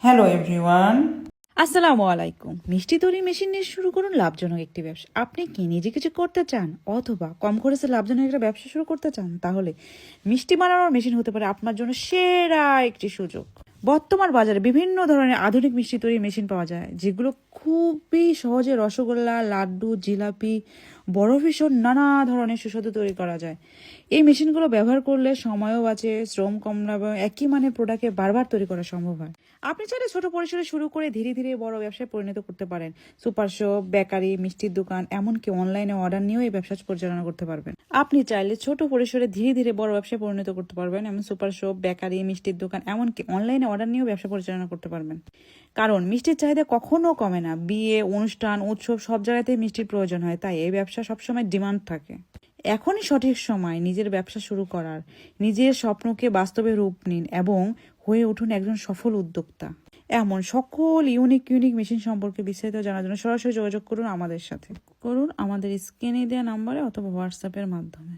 Hello everyone. আসসালামু আলাইকুম। মিষ্টি তৈরি মেশিন নিয়ে শুরু করুন লাভজনক একটি ব্যবসা। আপনি কি নিজে কিছু করতে চান অথবা কম খরচে লাভজনক একটা ব্যবসা শুরু করতে চান, তাহলে মিষ্টি বানানোর মেশিন হতে পারে আপনার জন্য সেরা একটি সুযোগ। বর্তমান বাজারে বিভিন্ন ধরনের আধুনিক মিষ্টি তৈরি মেশিন পাওয়া যায়, যেগুলো খুবই সহজে রসগোল্লা, লাড্ডু, জিলাপি, বরফি সহ নানা ধরনের সুস্বাদু তৈরি করা যায়। এই মেশিনগুলো ব্যবহার করলে সময়ও বাঁচে, শ্রম কম লাগে, একই মানে প্রোডাক্টে বারবার তৈরি করা সম্ভব হয়। আপনি চাইলে ছোট পরিসরে শুরু করে ধীরে ধীরে বড় ব্যবসায় পরিণত করতে পারেন। সুপার শপ, বেকারি, মিষ্টির দোকান, এমনকি অনলাইনে অর্ডার নিয়েও এই ব্যবসা পরিচালনা করতে পারবেন। আপনি চাইলে ছোট পরিসরে ধীরে ধীরে বড় ব্যবসায় পরিণত করতে পারবেন, এমন সুপার শপ, বেকারি, মিষ্টির দোকান, এমনকি অনলাইনে অর্ডার নিয়েও ব্যবসা পরিচালনা করতে পারবেন। কারণ মিষ্টির চাহিদা কখনো কমে না। বিয়ে, অনুষ্ঠান, উৎসব সব জায়গাতেই মিষ্টির প্রয়োজন হয়, তাই এই ব্যবসা সবসময় ডিমান্ড থাকে। এখনই সঠিক সময় নিজের ব্যবসা শুরু করার। নিজের স্বপ্নকে বাস্তবে রূপ নিন এবং হয়ে উঠুন একজন সফল উদ্যোক্তা। এমন সকল ইউনিক ইউনিক মেশিন সম্পর্কে বিস্তারিত জানার জন্য সরাসরি যোগাযোগ করুন আমাদের সাথে। করুন আমাদের স্ক্রিনে দেওয়া নাম্বারে অথবা হোয়াটসঅ্যাপের মাধ্যমে।